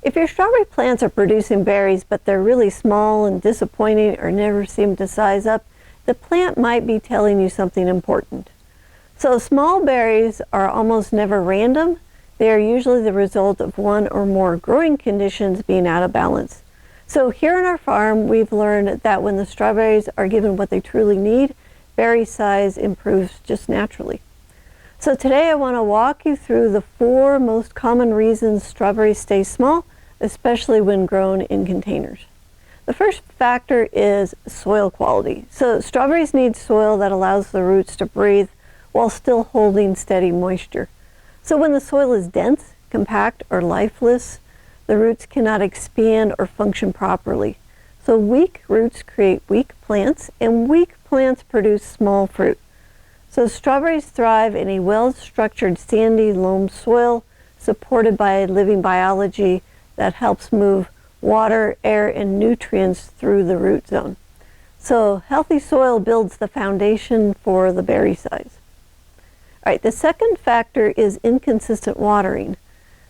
If your strawberry plants are producing berries, but they're really small and disappointing or never seem to size up, the plant might be telling you something important. So small berries are almost never random. They are usually the result of one or more growing conditions being out of balance. So here on our farm, we've learned that when the strawberries are given what they truly need, berry size improves just naturally. So today I want to walk you through the 4 most common reasons strawberries stay small, especially when grown in containers. The first factor is soil quality. So strawberries need soil that allows the roots to breathe while still holding steady moisture. So when the soil is dense, compact, or lifeless, the roots cannot expand or function properly. So weak roots create weak plants, and weak plants produce small fruit. So strawberries thrive in a well-structured sandy loam soil supported by living biology that helps move water, air, and nutrients through the root zone. So healthy soil builds the foundation for the berry size. All right, the second factor is inconsistent watering.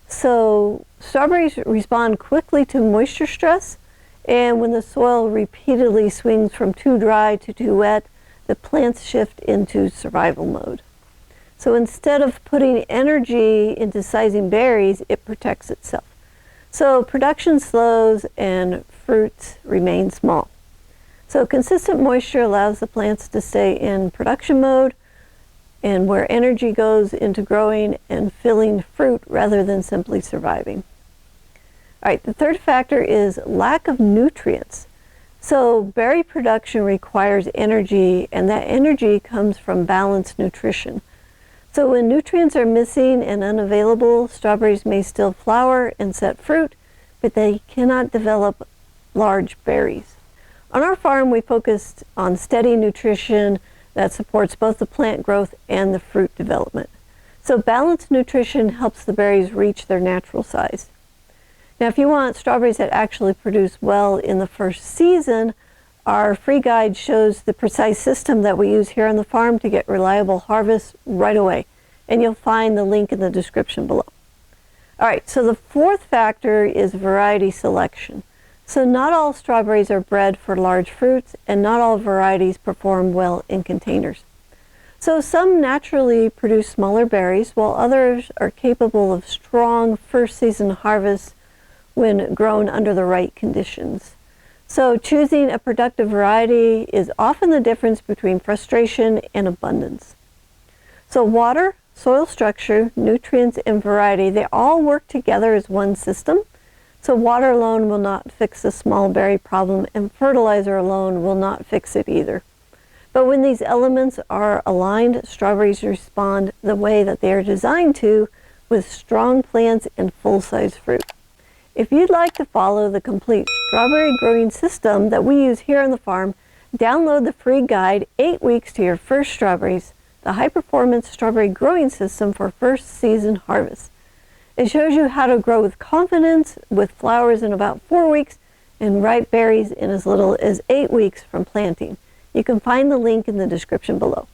So strawberries respond quickly to moisture stress, and when the soil repeatedly swings from too dry to too wet, the plants shift into survival mode. So instead of putting energy into sizing berries, it protects itself. So production slows and fruits remain small. So consistent moisture allows the plants to stay in production mode and where energy goes into growing and filling fruit rather than simply surviving. All right, the third factor is lack of nutrients. So berry production requires energy, and that energy comes from balanced nutrition. So when nutrients are missing and unavailable, strawberries may still flower and set fruit, but they cannot develop large berries. On our farm, we focused on steady nutrition that supports both the plant growth and the fruit development. So balanced nutrition helps the berries reach their natural size. Now, if you want strawberries that actually produce well in the first season, our free guide shows the precise system that we use here on the farm to get reliable harvests right away. And you'll find the link in the description below. All right, so the fourth factor is variety selection. So not all strawberries are bred for large fruits, and not all varieties perform well in containers. So some naturally produce smaller berries, while others are capable of strong first season harvests when grown under the right conditions. So choosing a productive variety is often the difference between frustration and abundance. So water, soil structure, nutrients, and variety, they all work together as one system. So water alone will not fix the small berry problem, and fertilizer alone will not fix it either. But when these elements are aligned, strawberries respond the way that they are designed to, with strong plants and full-size fruit. If you'd like to follow the complete strawberry growing system that we use here on the farm, download the free guide, 8 Weeks to Your First Strawberries, the high-performance strawberry growing system for first season harvest. It shows you how to grow with confidence, with flowers in about 4 weeks, and ripe berries in as little as 8 weeks from planting. You can find the link in the description below.